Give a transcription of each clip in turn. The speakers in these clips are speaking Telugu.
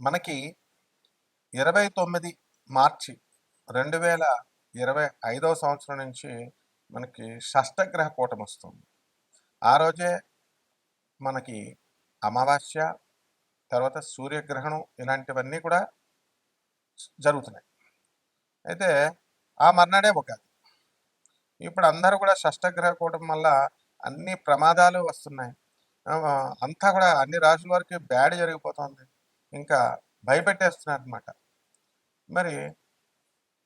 మనకి 29 మార్చి 2025 సంవత్సరం నుంచి మనకి షష్టగ్రహ కూటమి వస్తుంది. ఆ రోజే మనకి అమావాస్య, తర్వాత సూర్యగ్రహణం ఇలాంటివన్నీ కూడా జరుగుతున్నాయి. అయితే ఆ మర్నాడే ఉగాది. ఇప్పుడు అందరూ కూడా షష్టగ్రహ కూటమి వల్ల అన్ని ప్రమాదాలు వస్తున్నాయి. అంతా కూడా అన్ని రాశుల వారికి బ్యాడ్ జరిగిపోతుంది. ఇంకా భయపెట్టేస్తున్నారనమాట. మరి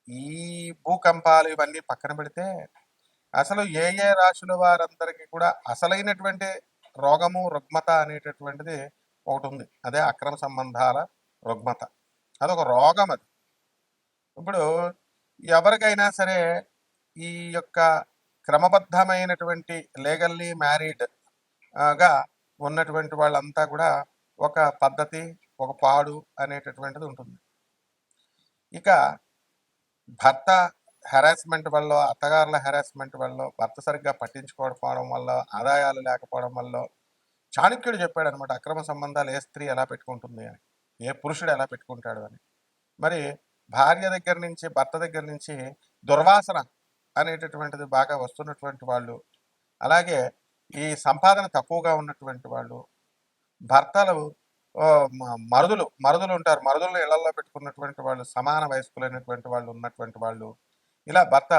ఈ భూకంపాలు ఇవన్నీ పక్కన పెడితే అసలు ఏ ఏ రాశుల వారందరికీ కూడా అసలైనటువంటి రోగము రుగ్మత అనేటటువంటిది ఒకటి ఉంది. అదే అక్రమ సంబంధాల రుగ్మత. అదొక రోగం అది. ఇప్పుడు ఎవరికైనా సరే ఈ యొక్క క్రమబద్ధమైనటువంటి లీగల్లీ మ్యారీడ్ గా ఉన్నటువంటి వాళ్ళంతా కూడా ఒక పద్ధతి, ఒక పాడు అనేటటువంటిది ఉంటుంది. ఇక భర్త హెరాస్మెంట్ వల్ల, అత్తగారుల హెరాస్మెంట్ వల్ల, భర్త సరిగ్గా పట్టించుకోకపోవడం వల్ల, ఆదాయాలు లేకపోవడం వల్ల చాణక్యుడు చెప్పాడనమాట, అక్రమ సంబంధాలు ఏ స్త్రీ ఎలా పెట్టుకుంటుంది అని, ఏ పురుషుడు ఎలా పెట్టుకుంటాడు అని. మరి భార్య దగ్గర నుంచి, భర్త దగ్గర నుంచి దుర్వాసన అనేటటువంటిది బాగా వస్తున్నటువంటి వాళ్ళు, అలాగే ఈ సంపాదన తక్కువగా ఉన్నటువంటి వాళ్ళు, భర్తలు మరుదులు ఉంటారు, మరుదులను ఇళ్లలో పెట్టుకున్నటువంటి వాళ్ళు, సమాన వయస్కులైనటువంటి వాళ్ళు ఉన్నటువంటి వాళ్ళు, ఇలా భర్త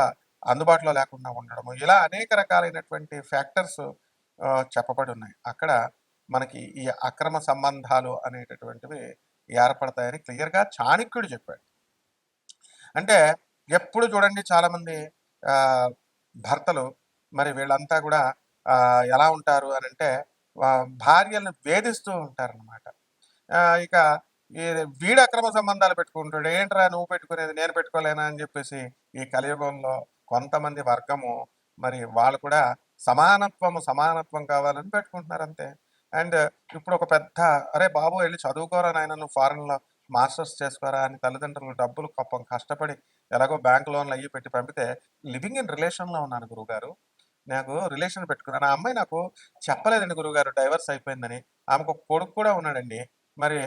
అందుబాటులో లేకుండా ఉండడము, ఇలా అనేక రకాలైనటువంటి ఫ్యాక్టర్స్ చెప్పబడి ఉన్నాయి. అక్కడ మనకి ఈ అక్రమ సంబంధాలు అనేటటువంటివి ఏర్పడతాయని క్లియర్గా చాణక్యుడు చెప్పాడు. అంటే ఎప్పుడు చూడండి చాలామంది భర్తలు మరి వీళ్ళంతా కూడా ఎలా ఉంటారు అని అంటే భార్యలను వేధిస్తూ ఉంటారనమాట. ఇక ఈ వీడు అక్రమ సంబంధాలు పెట్టుకుంటాడు, ఏంట్రా నువ్వు పెట్టుకునేది నేను పెట్టుకోలేనా అని చెప్పేసి ఈ కలియుగంలో కొంతమంది వర్గము మరి వాళ్ళు కూడా సమానత్వం కావాలని పెట్టుకుంటున్నారు అంతే. అండ్ ఇప్పుడు ఒక పెద్ద అరే బాబు వెళ్ళి చదువుకోరా నాయన, నువ్వు ఫారెన్లో మాస్టర్స్ చేసుకోరా అని తల్లిదండ్రులు డబ్బులు పాపం కష్టపడి ఎలాగో బ్యాంక్ లోన్లు అయ్యి పెట్టి పంపితే లివింగ్ ఇన్ రిలేషన్లో ఉన్నాను గురువుగారు, నాకు రిలేషన్ పెట్టుకున్నాను, ఆ అమ్మాయి నాకు చెప్పలేదండి గురువుగారు డైవర్స్ అయిపోయిందని, ఆమెకు ఒక కొడుకు కూడా ఉన్నాడండి, మరి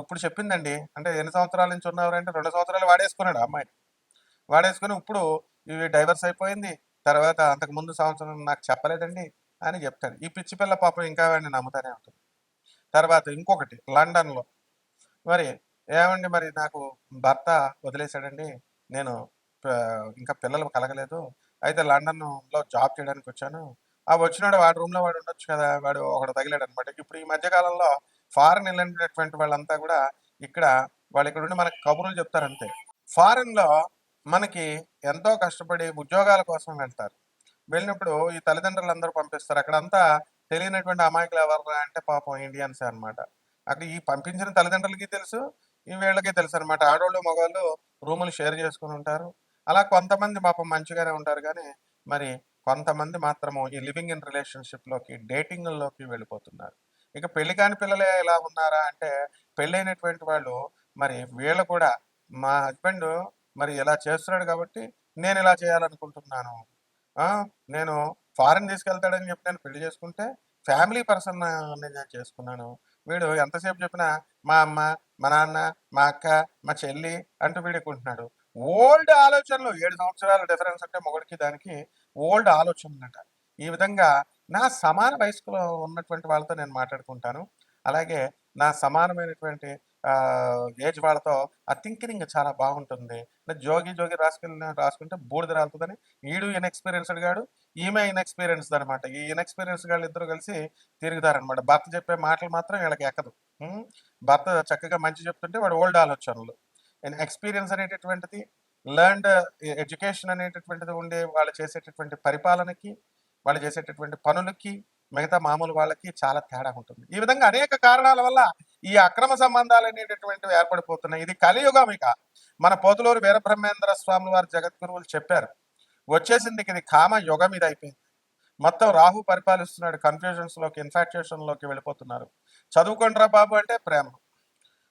ఇప్పుడు చెప్పిందండి, అంటే ఎన్ని సంవత్సరాల నుంచి ఉన్నవారంటే 2 సంవత్సరాలు వాడేసుకున్నాడు అమ్మాయిని, వాడేసుకుని ఇప్పుడు ఇవి డైవర్స్ అయిపోయింది, తర్వాత అంతకు ముందు సంవత్సరం నాకు చెప్పలేదండి అని చెప్తాడు. ఈ పిచ్చి పిల్ల పాపం ఇంకా వాడిని నమ్ముతానే ఉంటుంది. తర్వాత ఇంకొకటి లండన్లో, మరి ఏమండి మరి నాకు భర్త వదిలేశాడండి, నేను ఇంకా పిల్లలు కలగలేదు, అయితే లండన్లో జాబ్ చేయడానికి వచ్చాను, వచ్చినాడు వాడి రూమ్లో వాడు ఉండొచ్చు కదా, వాడు ఒకడు తగిలాడు అనమాట. ఇప్పుడు ఈ మధ్యకాలంలో ఫారెన్ వెళ్ళినటువంటి వాళ్ళంతా కూడా ఇక్కడ వాళ్ళు ఇక్కడ ఉండి మనకి కబుర్లు చెప్తారంతే. ఫారెన్లో మనకి ఎంతో కష్టపడి ఉద్యోగాల కోసం వెళ్తారు. వెళ్ళినప్పుడు ఈ తల్లిదండ్రులు అందరూ పంపిస్తారు. అక్కడంతా తెలియనటువంటి అమాయకులు ఎవరు అంటే పాపం ఇండియన్సే అనమాట. అక్కడ ఈ పంపించిన తల్లిదండ్రులకి తెలుసు, ఈ వీళ్ళకి తెలుసు అనమాట. ఆడవాళ్ళు మగవాళ్ళు రూములు షేర్ చేసుకుని ఉంటారు. అలా కొంతమంది పాపం మంచిగానే ఉంటారు, కానీ మరి కొంతమంది మాత్రము ఈ లివింగ్ ఇన్ రిలేషన్షిప్లోకి, డేటింగ్లోకి వెళ్ళిపోతున్నారు. ఇక పెళ్లి కాని పిల్లలే ఎలా ఉన్నారా అంటే, పెళ్ళైనటువంటి వాళ్ళు మరి వీళ్ళు కూడా మా హస్బెండ్ మరి ఇలా చేస్తున్నాడు కాబట్టి నేను ఇలా చేయాలనుకుంటున్నాను, నేను ఫారెన్ తీసుకెళ్తాడని చెప్పి నేను పెళ్లి చేసుకుంటే ఫ్యామిలీ పర్సన్ నేను చేసుకున్నాను, వీడు ఎంతసేపు చెప్పినా మా అమ్మ, మా నాన్న, మా అక్క, మా చెల్లి అంటూ వీడుకుంటున్నాడు. ఓల్డ్ ఆలోచనలు, 7 సంవత్సరాల డిఫరెన్స్ అంటే మొగుడికి దానికి ఓల్డ్ ఆలోచనలట. ఈ విధంగా నా సమాన వయస్కులో ఉన్నటువంటి వాళ్ళతో నేను మాట్లాడుకుంటాను, అలాగే నా సమానమైనటువంటి ఏజ్ వాళ్ళతో ఆ థింకింగ్ చాలా బాగుంటుంది. జోగి జోగి రాసుకుంటే బూడిద రాలుతుందని ఈడు ఇన్ఎక్స్పీరియన్స్డ్ గాడు, ఈమె ఇన్ఎక్స్పీరియన్స్డ్ అనమాట. ఈ ఇన్ఎక్స్పీరియన్స్ గాళ్ళు ఇద్దరు కలిసి తిరుగుతారనమాట. భర్త చెప్పే మాటలు మాత్రం వీళ్ళకి ఎక్కదు. భర్త చక్కగా మంచి చెప్తుంటే వాడు ఓల్డ్ ఆలోచనలు. ఎక్స్పీరియన్స్ అనేటటువంటిది, లర్న్డ్ ఎడ్యుకేషన్ అనేటటువంటిది ఉండే వాళ్ళు చేసేటటువంటి పరిపాలనకి, వాళ్ళు చేసేటటువంటి పనులకి, మిగతా మామూలు వాళ్ళకి చాలా తేడా ఉంటుంది. ఈ విధంగా అనేక కారణాల వల్ల ఈ అక్రమ సంబంధాలు అనేటటువంటివి ఏర్పడిపోతున్నాయి. ఇది కలియుగం. ఇక మన పోతులూరు వీరబ్రహ్మేంద్ర స్వామి వారి జగద్గురువులు చెప్పారు, వచ్చేసింది ఇది కామ యుగం, ఇది అయిపోయింది. మొత్తం రాహు పరిపాలిస్తున్నాడు, కన్ఫ్యూజన్స్లోకి, ఇన్ఫాక్చుయేషన్లోకి వెళ్ళిపోతున్నారు. చదువుకోండి రా బాబు అంటే ప్రేమ,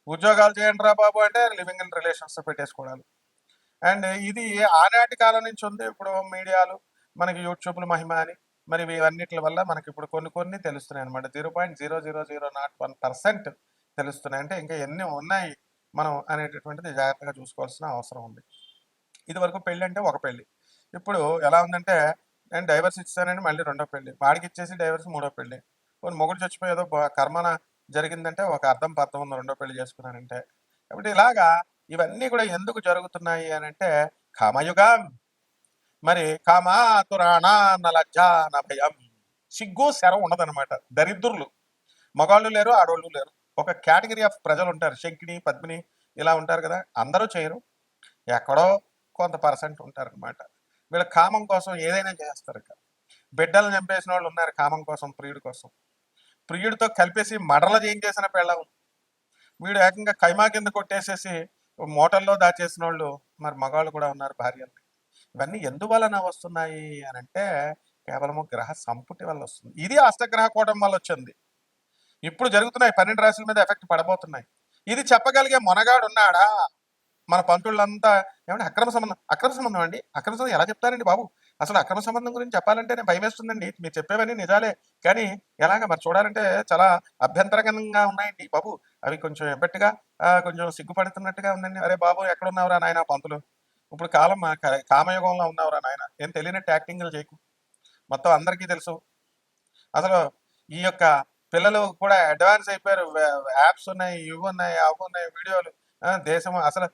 ఉద్యోగాలు చేయండి రా బాబు అంటే లివింగ్ ఇన్ రిలేషన్స్ పెట్టేసుకోవడాలు. అండ్ ఇది ఆనాటి కాలం నుంచి ఉంది. ఇప్పుడు మీడియాలు మనకి యూట్యూబ్లు మహిమ అని మరి ఇవన్నిటి వల్ల మనకి ఇప్పుడు కొన్ని తెలుస్తున్నాయి అనమాట. 0.0001% తెలుస్తున్నాయి. అంటే ఇంకా ఎన్ని ఉన్నాయి మనం అనేటటువంటిది జాగ్రత్తగా చూసుకోవాల్సిన అవసరం ఉంది. ఇదివరకు పెళ్ళంటే ఒక పెళ్లి. ఇప్పుడు ఎలా ఉందంటే నేను డైవర్స్ ఇచ్చేసానని మళ్ళీ రెండో పెళ్లి. వాడికిచ్చేసి డైవర్స్ మూడో పెళ్లి. పోనీ మొగుడు చచ్చిపోయి ఏదో కర్మన జరిగిందంటే ఒక అర్థం పర్థం ఉంది రెండో పెళ్లి చేసుకున్నానంటే. కాబట్టి ఇలాగా ఇవన్నీ కూడా ఎందుకు జరుగుతున్నాయి అనంటే కామయుగం. మరి కామాతురాణా నలజ్జా నభయం. సిగ్గు శరం ఉండదనమాట. దరిద్రులు. మగాళ్ళు లేరు, ఆడోళ్ళు లేరు. ఒక కేటగిరీ ఆఫ్ ప్రజలు ఉంటారు. శంకిని, పద్మిని ఇలా ఉంటారు కదా! అందరూ చేయరు. ఎక్కడో కొంత పర్సెంట్ ఉంటారనమాట. వీళ్ళ కామం కోసం ఏదైనా చేస్తారు ఇక. బిడ్డలను చంపేసిన వాళ్ళు ఉన్నారు కామం కోసం, ప్రియుడి కోసం. ప్రియుడితో కలిపేసి మడల చేయించేసిన పెళ్ళం. వీడు ఏకంగా కైమా కింద కొట్టేసేసి మూటల్లో దాచేసిన వాళ్ళు మరి మగవాళ్ళు కూడా ఉన్నారు భార్యల్ని. ఇవన్నీ ఎందువలన వస్తున్నాయి అనంటే కేవలము గ్రహ సంపుటి వల్ల వస్తుంది. ఇది అష్టగ్రహ కూటమి వల్ల వచ్చింది. ఇప్పుడు జరుగుతున్నాయి 12 రాశుల మీద ఎఫెక్ట్ పడబోతున్నాయి. ఇది చెప్పగలిగే మొనగాడు ఉన్నాడా? మన పంతుళ్ళంతా ఏమంటే అక్రమ సంబంధం. అక్రమ సంబంధం అండి? అక్రమ సంబంధం ఎలా చెప్తారండి బాబు? అసలు అక్రమ సంబంధం గురించి చెప్పాలంటే నేను భయమేస్తుందండి. మీరు చెప్పేవన్నీ నిజాలే. కానీ ఎలాగ మరి చూడాలంటే చాలా అభ్యంతరకరంగా ఉన్నాయండి బాబు. అవి కొంచెం ఎబ్బెట్టుగా కొంచెం సిగ్గుపడుతున్నట్టుగా ఉందండి. అరే బాబు ఎక్కడున్నావురా నాయన పంతులు? ఇప్పుడు కాలం కామయుగంలో ఉన్నావురా నాయన. ఏం తెలియనట్టు యాక్టింగ్లు చేయకు. మొత్తం అందరికీ తెలుసు. అసలు ఈ యొక్క పిల్లలు కూడా అడ్వాన్స్ అయిపోయారు. యాప్స్ ఉన్నాయి, ఇవి ఉన్నాయి, అవి ఉన్నాయి, వీడియోలు. దేశం అసలు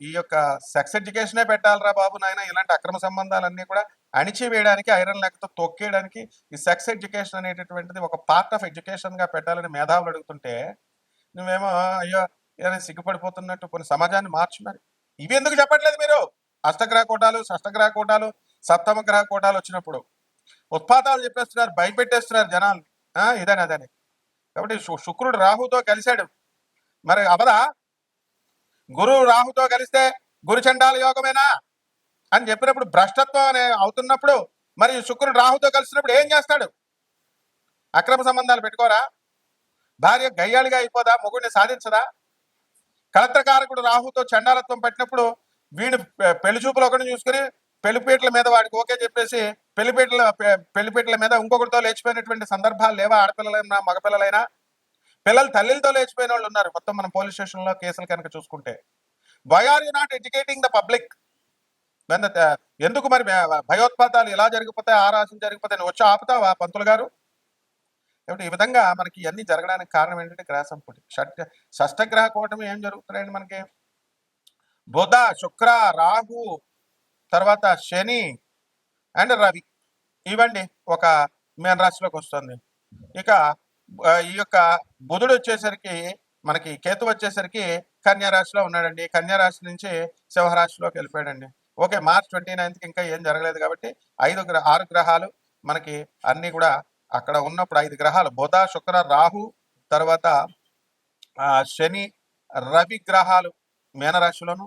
ఈ యొక్క సెక్స్ ఎడ్యుకేషనే పెట్టాలరా బాబు నాయన. ఇలాంటి అక్రమ సంబంధాలన్నీ కూడా అణిచివేయడానికి, ఐరన్ లెక్కతో తొక్కేయడానికి ఈ సెక్స్ ఎడ్యుకేషన్ అనేటటువంటిది ఒక పార్ట్ ఆఫ్ ఎడ్యుకేషన్ గా పెట్టాలని మేధావులు అడుగుతుంటే నువ్వేమో అయ్యో ఏదైనా సిగ్గుపడిపోతున్నట్టు కొన్ని సమాజాన్ని మార్చు. మరి ఇవి ఎందుకు చెప్పట్లేదు మీరు? అష్టగ్రహ కూటాలు, షష్టగ్రహ కూటాలు, సప్తమ గ్రహ కూటాలు వచ్చినప్పుడు ఉత్పాతాలు చెప్పేస్తున్నారు, భయపెట్టేస్తున్నారు జనాలు. ఇదని అదని. కాబట్టి శుక్రుడు రాహుతో కలిశాడు. మరి అవదా? గురువు రాహుతో కలిస్తే గురుచండాల యోగమేనా అని చెప్పినప్పుడు భ్రష్టత్వం అనే అవుతున్నప్పుడు మరి శుక్రుడు రాహుతో కలిసినప్పుడు ఏం చేస్తాడు? అక్రమ సంబంధాలు పెట్టుకోరా? భార్య గయ్యాళిగా అయిపోదా? మొగుడిని సాధించదా? కలత్రకారకుడు రాహుతో చండాలత్వం పెట్టినప్పుడు వీడు పెళ్లి చూపులు ఒకటి చూసుకుని పెళ్లిపీటల మీద వాడికి ఓకే చెప్పేసి పెళ్లిపీటల మీద ఇంకొకరితో లేచిపోయినటువంటి సందర్భాలు లేవా? ఆడపిల్లలైనా మగపిల్లలైనా. పిల్లలు తల్లితో లేచిపోయిన వాళ్ళు ఉన్నారు. మొత్తం మనం పోలీస్ స్టేషన్ లో కేసులు కనుక చూసుకుంటే why are you not educating the public? ఎందుకు మరి భయోత్పాతాలు ఎలా జరిగిపోతాయి, ఆ రాశులు జరిగిపోతాయి వచ్చి ఆపుతావా పంతులు గారు? కాబట్టి ఈ విధంగా మనకి ఇవన్నీ జరగడానికి కారణం ఏంటంటే గ్రహ సంపుటి. షష్టగ్రహ కూటమి ఏం జరుగుతున్నాయండి మనకి? బుధ, శుక్ర, రాహు, తర్వాత శని అండ్ రవి. ఇవ్వండి ఒక మీన రాశిలోకి వస్తుంది. ఇక ఈ యొక్క బుధుడు వచ్చేసరికి మనకి కేతు వచ్చేసరికి కన్యా రాశిలో ఉన్నాడండి. కన్యా రాశి నుంచి సింహరాశిలోకి వెళ్ళిపోయాడండి. ఓకే, March 29కి ఇంకా ఏం జరగలేదు కాబట్టి 6 గ్రహాలు మనకి అన్ని కూడా అక్కడ ఉన్నప్పుడు 5 గ్రహాలు బుధ, శుక్ర, రాహు, తర్వాత శని, రవి గ్రహాలు మీనరాశిలోను,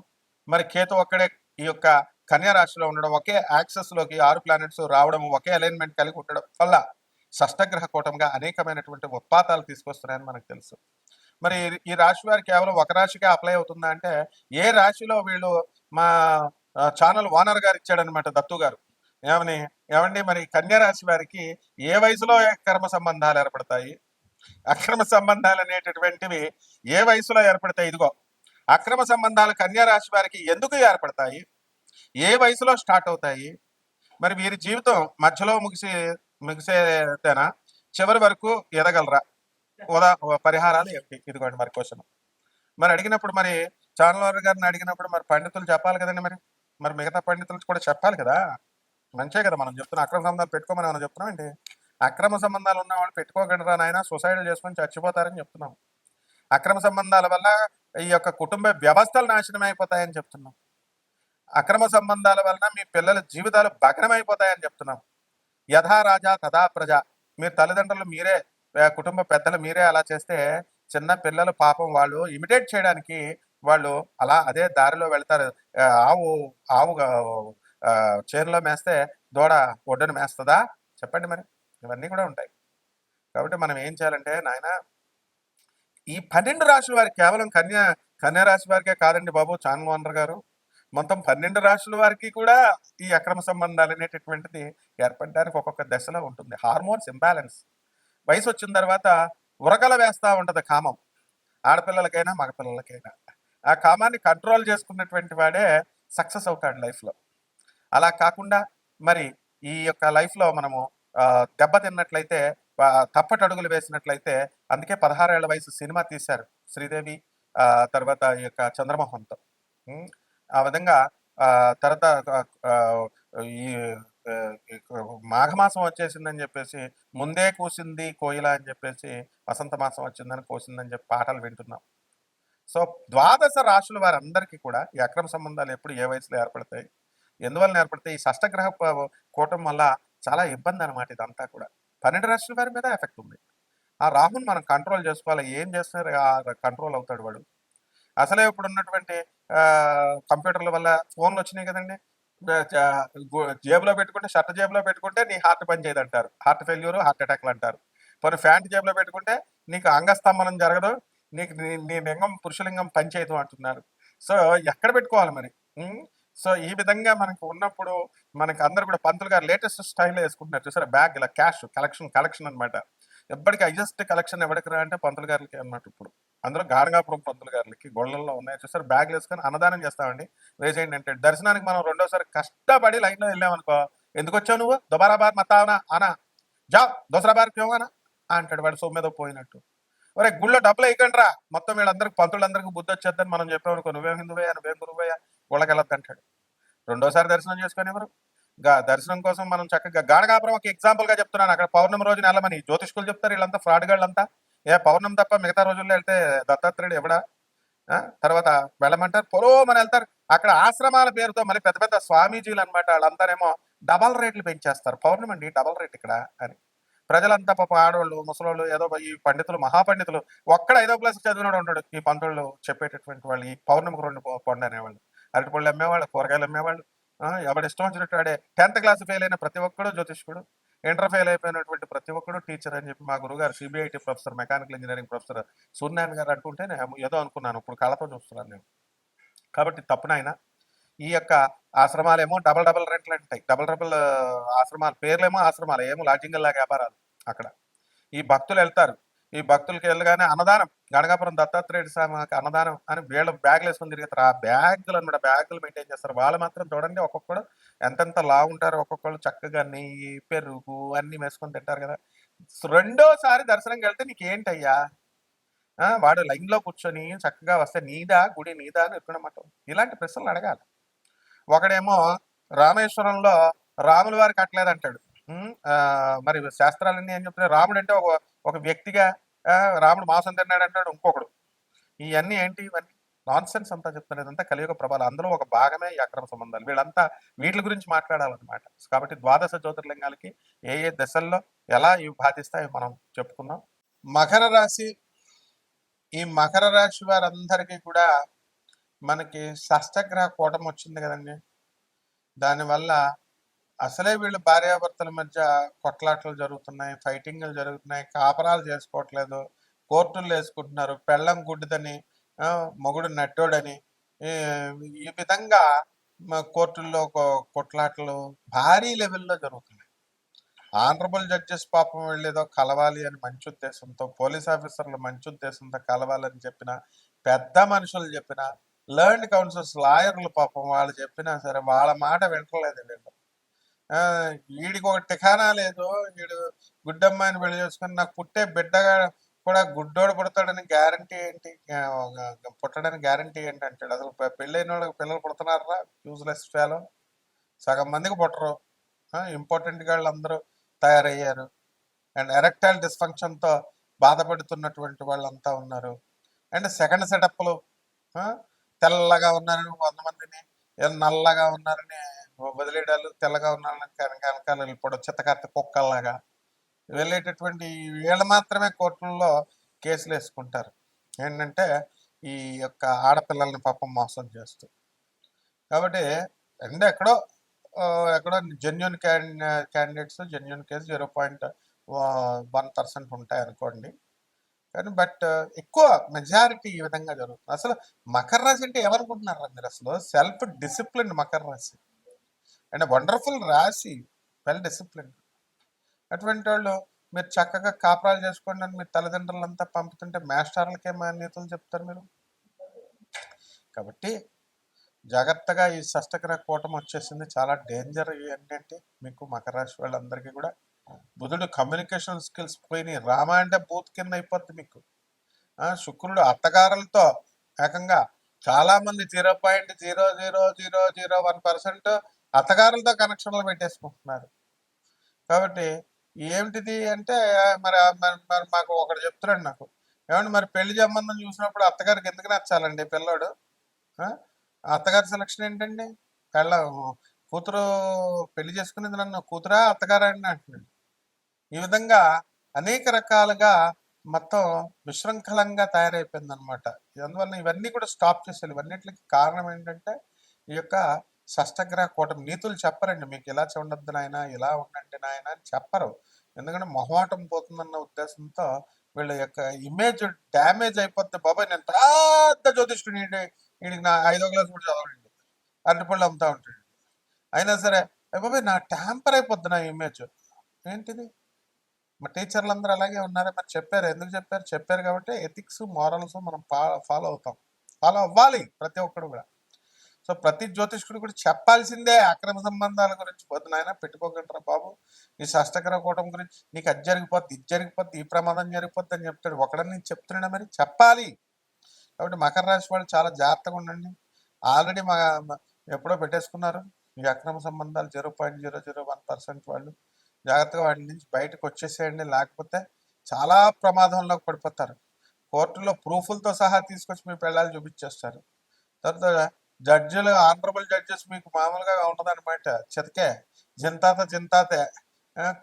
మరి కేతు ఒక్కడే ఈ యొక్క కన్యా రాశిలో ఉండడం, ఒకే యాక్సెస్ లోకి 6 ప్లానెట్స్ రావడం, ఒకే అలైన్మెంట్ కలిగి ఉండడం వల్ల షష్టగ్రహ కూటంగా అనేకమైనటువంటి ఉత్పాతాలు తీసుకొస్తున్నాయని మనకు తెలుసు. మరి ఈ రాశి వారు కేవలం ఒక రాశికే అప్లై అవుతుందా అంటే ఏ రాశిలో వీళ్ళు మా ఛానల్ ఓనర్ గారు ఇచ్చాడనమాట దత్తు గారు. ఏమండి మరి కన్యా రాశి వారికి ఏ వయసులో కర్మ సంబంధాలు ఏర్పడతాయి? అక్రమ సంబంధాలు అనేటటువంటివి ఏ వయసులో ఏర్పడతాయి? ఇదిగో అక్రమ సంబంధాలు కన్యా రాశి వారికి ఎందుకు ఏర్పడతాయి? ఏ వయసులో స్టార్ట్ అవుతాయి? మరి వీరి జీవితం మధ్యలో ముగిసేదేనా? చివరి వరకు ఎదగలరా? పరిహారాలు ఏమిటి? ఇదిగోండి మరి క్వశ్చన్. మరి అడిగినప్పుడు మరి ఛానల్ గారిని అడిగినప్పుడు మరి పండితులు చెప్పాలి కదండి. మరి మిగతా పండితులు కూడా చెప్పాలి కదా. మంచే కదా మనం చెప్తున్నాం. అక్రమ సంబంధాలు పెట్టుకోమని మనం చెప్తున్నాం అండి. అక్రమ సంబంధాలు ఉన్న వాళ్ళు పెట్టుకోగలరా నాయన, సూసైడ్లు చేసుకొని చచ్చిపోతారని చెప్తున్నాం. అక్రమ సంబంధాల వల్ల ఈ యొక్క కుటుంబ వ్యవస్థలు నాశనం అయిపోతాయని చెప్తున్నాం. అక్రమ సంబంధాల వలన మీ పిల్లల జీవితాలు భగ్నమైపోతాయని చెప్తున్నాం. యథా రాజా తథా ప్రజ. మీరు తల్లిదండ్రులు మీరే, కుటుంబ పెద్దలు మీరే అలా చేస్తే చిన్న పిల్లలు పాపం వాళ్ళు ఇమిటేట్ చేయడానికి వాళ్ళు అలా అదే దారిలో వెళ్తారు. ఆవు ఆవు చేనులో మేస్తే దూడ ఒడ్డును మేస్తుందా? చెప్పండి. మరి ఇవన్నీ కూడా ఉంటాయి. కాబట్టి మనం ఏం చేయాలంటే నాయన ఈ 12 రాశుల వారికి కేవలం కన్యా రాశి వారికే కాదండి బాబు ఛానల్ ఓనర్ గారు, మొత్తం 12 రాశుల వారికి కూడా ఈ అక్రమ సంబంధాలు అనేటటువంటిది ఏర్పడడానికి ఒక్కొక్క దశలో ఉంటుంది. Hormones imbalance. వయసు వచ్చిన తర్వాత ఉరకల వేస్తా ఉంటది కామం. ఆడపిల్లలకైనా మగపిల్లలకైనా. ఆ కామాన్ని కంట్రోల్ చేసుకున్నటువంటి వాడే సక్సెస్ అవుతాడు లైఫ్లో. అలా కాకుండా మరి ఈ యొక్క లైఫ్లో మనము దెబ్బతిన్నట్లయితే, తప్పటడుగులు వేసినట్లయితే, అందుకే 16 ఏళ్ల వయసు సినిమా తీశారు శ్రీదేవి, తర్వాత ఈ యొక్క చంద్రమోహన్తో. ఉమ్, ఆ విధంగా తర్వాత ఈ మాఘమాసం వచ్చేసిందని చెప్పేసి, ముందే కూసింది కోయిల అని చెప్పేసి, వసంత మాసం వచ్చిందని కోసిందని చెప్పి పాటలు వింటున్నాం. సో ద్వాదశ రాశుల వారందరికీ కూడా ఈ అక్రమ సంబంధాలు ఎప్పుడు ఏ వయసులో ఏర్పడతాయి, ఎందువల్ల ఏర్పడతాయి? ఈ షష్టగ్రహ కూటం వల్ల చాలా ఇబ్బంది అనమాట ఇదంతా కూడా. 12 రాశుల వారి మీద ఎఫెక్ట్ ఉంది. ఆ రాహుని మనం కంట్రోల్ చేసుకోవాలి. ఏం చేస్తున్నారు కంట్రోల్ అవుతాడు వాడు. అసలే ఇప్పుడు ఉన్నటువంటి కంప్యూటర్ల వల్ల ఫోన్లు వచ్చినాయి కదండి. జేబులో పెట్టుకుంటే, షర్ట్ జేబులో పెట్టుకుంటే నీ హార్ట్ పని చేయదంటారు, హార్ట్ ఫెయిల్యూర్, హార్ట్ అటాక్లు అంటారు. మరి ప్యాంట్ జేబులో పెట్టుకుంటే నీకు అంగస్తంభనం జరగదు, నీకు నీ లింగం పురుషలింగం పనిచేయదు అంటున్నారు. సో ఎక్కడ పెట్టుకోవాలి మరి? సో ఈ విధంగా మనకు ఉన్నప్పుడు మనకి అందరు కూడా పంతులు గారు లేటెస్ట్ స్టైల్లో వేసుకుంటున్నారు చూసారా, బ్యాగ్ ఇలా క్యాష్ కలెక్షన్ అనమాట. ఎప్పటికీ హైయెస్ట్ కలెక్షన్ ఎవరికి రా అంటే పంతులు గారికి అన్నమాట. ఇప్పుడు అందులో గాడగాపురం పంతులు గారికి గొళ్ళల్లో ఉన్నాయి చూసారు, బ్యాగ్లు వేసుకొని అన్నదానం చేస్తామండి, వేసేయండి అంటే. దర్శనానికి మనం రెండోసారి కష్టపడి లైన్లో వెళ్ళామనుకో, ఎందుకు వచ్చావు నువ్వు, దుబారా బార్ మతావనా అనా, జా దోసరా బార్ క్యోగానా అంటాడు వాడు సొమ్మెదో పోయినట్టు. ఒరే గుళ్ళో డబ్బులు వేయకండి రా, మొత్తం వీళ్ళందరికి పంతులందరికీ బుద్ధి వచ్చేద్దని మనం చెప్పామనుకో, నువ్వేం హిందువయ్యా, నువ్వేం గురువయ్యా, గుళ్ళకెళ్ళొద్దు అంటాడు. రెండోసారి దర్శనం చేసుకొని ఎవరు దర్శనం కోసం మనం చక్కగా గాడగాపురం ఒక ఎగ్జాంపుల్ గా చెప్తున్నాను. అక్కడ పౌర్ణమి రోజున వెళ్ళమని జ్యోతిష్కులు చెప్తారు, వీళ్ళంతా ఫ్రాడ్ గాళ్ళంతా. పౌర్ణమి తప్ప మిగతా రోజుల్లో వెళ్తే దత్తాత్రేయుడు ఎవడా? తర్వాత వెళ్ళమంటారు, పొలోమని వెళ్తారు. అక్కడ ఆశ్రమాల పేరుతో మళ్ళీ పెద్ద పెద్ద స్వామీజీలు అనమాట, వాళ్ళంతానేమో డబల్ రేట్లు పెంచేస్తారు. పౌర్ణమి అండి డబల్ రేట్ ఇక్కడ అని. ప్రజలంతా పాప ఆడవాళ్ళు ముసలోళ్ళు ఏదో ఈ పండితులు మహాపండితులు ఒక్కడ 5వ క్లాస్ చదివినాడు ఉంటాడు. ఈ పంతులు చెప్పేటటువంటి వాళ్ళు ఈ పౌర్ణమికి 2 పండు అనేవాళ్ళు, అరటిపళ్ళు అమ్మేవాళ్ళు, కూరగాయలు అమ్మేవాళ్ళు. ఎవడు ఇష్టం వచ్చినట్టు ఆడే. 10th క్లాస్ ఫెయిల్ అయిన ప్రతి ఒక్కడు జ్యోతిష్కుడు, ఇంటర్ ఫెయిల్ అయిపోయినటువంటి ప్రతి ఒక్కడు టీచర్ అని చెప్పి మా గురుగారు CBIT professor, mechanical engineering professor Suryanarayana గారు అంటుంటే నేను ఏదో అనుకున్నాను, ఇప్పుడు కళ్ళతో చూస్తున్నాను నేను. కాబట్టి తప్పునైనా ఈ యొక్క ఆశ్రమాలేమో డబల్ రెంట్లు అంటాయి, డబల్ ఆశ్రమాలు, పేర్లేమో ఆశ్రమాలు, ఏమో లాడ్జింగ్ లాగా వ్యాపారాలు అక్కడ. ఈ భక్తులు వెళ్తారు, ఈ భక్తులకి వెళ్ళగానే అన్నదానం, గణగాపురం దత్తాత్రేయుడు స్వామికి అన్నదానం అని వీళ్ళు బ్యాగులు వేసుకొని తిరుగుతారు. ఆ బ్యాగులు అనమాట, బ్యాగులు మెయింటైన్ చేస్తారు. వాళ్ళు మాత్రం చూడండి ఒక్కొక్కడు ఎంతెంత లావు ఉంటారు, ఒక్కొక్కళ్ళు చక్కగా నెయ్యి పెరుగు అన్ని వేసుకొని తింటారు కదా. రెండోసారి దర్శనంకి వెళ్తే నీకేంటయ్యా, వాడు లైన్లో కూర్చొని చక్కగా వస్తే నీదా గుడి నీదా అని ఎక్కడమాట, ఇలాంటి ప్రశ్నలు అడగాలి. ఒకడేమో రామేశ్వరంలో రాముల వారు కట్టలేదంటాడు. మరి శాస్త్రాలన్నీ ఏం చెప్తున్నాయి, రాముడు అంటే ఒక వ్యక్తిగా, రాముడు మాంసం తిన్నాడు అంటాడు ఇంకొకడు. ఇవన్నీ ఏంటి, ఇవన్నీ నాన్ సెన్స్ అంతా చెప్తున్నారు. ఇదంతా కలియుగ ప్రభావం, అందులో ఒక భాగమే ఈ అక్రమ సంబంధాలు. వీళ్ళంతా వీటి గురించి మాట్లాడాలన్నమాట. కాబట్టి ద్వాదశ జ్యోతిర్లింగాలకి ఏ ఏ దశల్లో ఎలా ఇవి బాధిస్తాయో మనం చెప్పుకున్నాం. మకర రాశి, ఈ మకర రాశి వారందరికీ కూడా మనకి షష్టగ్రహ కూటం వచ్చింది కదండి. దానివల్ల అసలే వీళ్ళు భార్యాభర్తల మధ్య కొట్లాటలు జరుగుతున్నాయి, ఫైటింగ్లు జరుగుతున్నాయి, కాపరాలు చేసుకోవట్లేదు, కోర్టులు వేసుకుంటున్నారు, పెళ్ళం గుడ్డిదని, మొగుడు నట్టోడని, ఈ విధంగా కోర్టుల్లో కొట్లాటలు భారీ లెవెల్లో జరుగుతున్నాయి. ఆనరబుల్ జడ్జెస్ పాపం వెళ్ళేదో కలవాలి అని మంచి ఉద్దేశంతో, పోలీస్ ఆఫీసర్లు మంచి ఉద్దేశంతో కలవాలని చెప్పిన, పెద్ద మనుషులు చెప్పిన, లర్న్డ్ కౌన్సిల్స్ లాయర్లు పాపం వాళ్ళు చెప్పినా సరే వాళ్ళ మాట వింటలేదు వీళ్ళు. వీడికి ఒక టికానా లేదు, వీడు గుడ్డమ్మాయిని పెళ్లి చేసుకుని నాకు పుట్టే బిడ్డగా కూడా గుడ్డోడు పుడతాడని గ్యారంటీ ఏంటి, పుట్టడానికి గ్యారంటీ ఏంటి అంటాడు. అసలు పెళ్ళైన వాళ్ళకి పిల్లలు పుడుతున్నారా, యూజ్లెస్ ఫెలో. సగం మందికి పుట్టరు, ఇంపార్టెంట్ వాళ్ళు అందరూ తయారయ్యారు. అండ్ ఎరెక్టైల్ డిస్ఫంక్షన్తో బాధపడుతున్నటువంటి వాళ్ళంతా ఉన్నారు. అండ్ సెకండ్ సెటప్లు, తెల్లగా ఉన్నారని 100 మందిని, నల్లగా ఉన్నారని వదిలేయడాలు, తెల్లగా ఉన్నారని వెనకాల వెళ్ళిపోవడం, చిత్తకత్త కుక్కల్లాగా వెళ్ళేటటువంటి వీళ్ళు మాత్రమే కోర్టుల్లో కేసులు వేసుకుంటారు. ఏంటంటే ఈ యొక్క ఆడపిల్లల్ని పాపం మోసం చేస్తూ. కాబట్టి అండ్ ఎక్కడో జెన్యున్ క్యాండిడేట్స్, జెన్యున్ కేసు 0.1% ఉంటాయి అనుకోండి. కానీ బట్ ఎక్కువ మెజారిటీ ఈ విధంగా జరుగుతుంది. అసలు మకర రాశి అంటే ఏమనుకుంటున్నారు మీరు? అసలు సెల్ఫ్ డిసిప్లిన్ మకర రాశి అండ్ వండర్ఫుల్ రాశి, వెల్ డిసిప్లిన్. అటువంటి వాళ్ళు మీరు చక్కగా కాపురాలు చేసుకోండి అని మీ తల్లిదండ్రులంతా పంపుతుంటే మేస్టార్లకే మా నీతులు చెప్తారు మీరు. కాబట్టి జాగ్రత్తగా ఈ షష్టగ్రహ కూటమి వచ్చేసింది. చాలా డేంజర్ ఏంటంటే మీకు మకర రాశి వాళ్ళందరికీ కూడా బుధుడు కమ్యూనికేషన్ స్కిల్స్ పోయినాయి. రామ అంటే బూత్ కింద అయిపోద్ది మీకు. శుక్రుడు అత్తగారులతో ఏకంగా చాలా మంది 0.00001% అత్తగారులతో కనెక్షన్లు పెట్టేసుకుంటున్నారు. కాబట్టి ఏమిటిది అంటే మరి మరి మాకు ఒకటి చెప్తున్నాడు నాకు, ఏమంటే మరి పెళ్లి సంబంధం చూసినప్పుడు అత్తగారికి ఎందుకు నచ్చాలండి పిల్లోడు? అత్తగారి సెలక్షన్ ఏంటండి? పెళ్ళ కూతురు పెళ్లి చేసుకునేది నన్ను కూతురా అత్తగారా అండి అంటున్నాడు. ఈ విధంగా అనేక రకాలుగా మొత్తం విశృంఖలంగా తయారైపోయింది అనమాట. అందువల్ల ఇవన్నీ కూడా స్టాప్ చేసేయాలి. ఇవన్నిటికి కారణం ఏంటంటే ఈ యొక్క షష్టగ్రహ కూటమి. నీతులు చెప్పరండి మీకు, ఇలా ఉండద్దు నాయన, ఇలా ఉండండి నాయన అని చెప్పరు. ఎందుకంటే మొహమాటం పోతుందన్న ఉద్దేశంతో వీళ్ళ యొక్క ఇమేజ్ డ్యామేజ్ అయిపోద్ది. బాబాయ్ నేను పెద్ద జ్యోతిష్కుడు, వీడికి నా 5వ క్లాస్ కూడా చదవండి, అరటిపళ్ళు అమ్ముతా ఉంటాడు. అయినా సరే బాబాయ్ నా ట్యాంపర్ అయిపోద్ది నా ఇమేజ్. ఏంటిది? మా టీచర్లు అందరూ అలాగే ఉన్నారా? మరి చెప్పారు, ఎందుకు చెప్పారు? చెప్పారు కాబట్టి ఎథిక్స్ మారల్స్ మనం ఫాలో అవుతాం, ఫాలో అవ్వాలి ప్రతి ఒక్కడు కూడా. సో ప్రతి జ్యోతిష్కుడు కూడా చెప్పాల్సిందే అక్రమ సంబంధాల గురించి. పొద్దున ఆయన పెట్టుకోకంటారా బాబు, ఈ షష్టగ్రహ కూటమి గురించి నీకు అది జరిగిపోద్ది, ఇది జరిగిపోద్ది, ఈ ప్రమాదం జరిగిపోద్ది అని చెప్తాడు. ఒకడని చెప్తున్నాడా? మరి చెప్పాలి. కాబట్టి మకర రాశి వాళ్ళు చాలా జాగ్రత్తగా ఉండండి. ఆల్రెడీ ఎప్పుడో పెట్టేసుకున్నారు ఈ అక్రమ సంబంధాలు. 0.001% వాళ్ళు జాగ్రత్తగా వాటి నుంచి బయటకు వచ్చేసేయండి, లేకపోతే చాలా ప్రమాదంలోకి పడిపోతారు. కోర్టులో ప్రూఫ్లతో సహా తీసుకొచ్చి మీ పెళ్ళాలు చూపించేస్తారు. తర్వాత జడ్జిలు, ఆనరబుల్ జడ్జెస్ మీకు మామూలుగా ఉండదన్నమాట. చితకే జింతాతే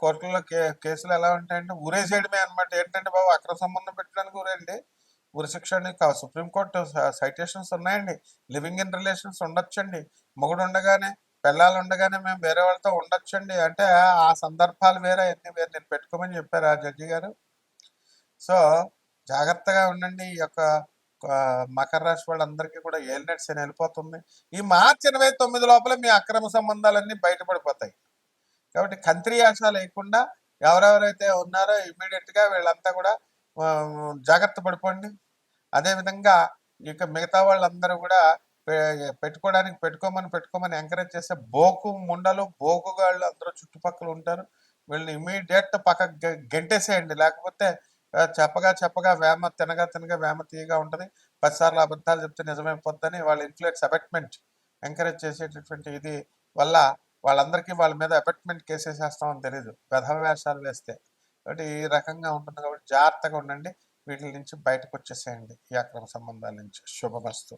కోర్టులో కేసులు ఎలా ఉంటాయంటే ఊరేసేయడమే అనమాట. ఏంటంటే బాబు అక్రమ సంబంధం పెట్టడానికి ఊరేండి, ఉరిశిక్ష సుప్రీంకోర్టు సైటేషన్స్ ఉన్నాయండి. లివింగ్ ఇన్ రిలేషన్స్ ఉండొచ్చండి, మొగుడు ఉండగానే పిల్లలు ఉండగానే మేము వేరే వాళ్ళతో ఉండొచ్చండి అంటే ఆ సందర్భాలు వేరే, అన్ని వేరే. నేను పెట్టుకోమని చెప్పారు ఆ జడ్జి గారు. సో జాగ్రత్తగా ఉండండి. ఈ యొక్క మకర రాశి వాళ్ళందరికీ కూడా ఏలినట్స్ అని వెళ్ళిపోతుంది. ఈ మార్చి 29 లోపల మీ అక్రమ సంబంధాలన్నీ బయటపడిపోతాయి. కాబట్టి కంత్రి ఆశ లేకుండా ఎవరెవరైతే ఉన్నారో ఇమీడియట్గా వీళ్ళంతా కూడా జాగ్రత్త పడిపోండి. అదేవిధంగా ఇక మిగతా వాళ్ళందరూ కూడా పెట్టుకోమని ఎంకరేజ్ చేస్తే ముండలు బోకుగాళ్ళు అందరూ చుట్టుపక్కల ఉంటారు. వీళ్ళని ఇమీడియట్ పక్క గెంటేసేయండి. లేకపోతే చెప్పగా వేమ తినగా వేమ తీయగా ఉంటుంది. 10 సార్లు అబద్ధాలు చెప్తే నిజమైపోద్దని వాళ్ళ ఇన్ఫ్లుయెన్స్ అబెట్మెంట్ ఎంకరేజ్ చేసేటటువంటి ఇది వల్ల వాళ్ళందరికీ వాళ్ళ మీద అబెట్మెంట్ కేసు వేసేస్తామని తెలియదు, వెధవ వేషాలు వేస్తే. కాబట్టి ఈ రకంగా ఉంటుంది. కాబట్టి జాగ్రత్తగా ఉండండి. వీటి నుంచి బయటకు వచ్చేసేయండి ఈ అక్రమ సంబంధాల నుంచి. శుభమస్తు.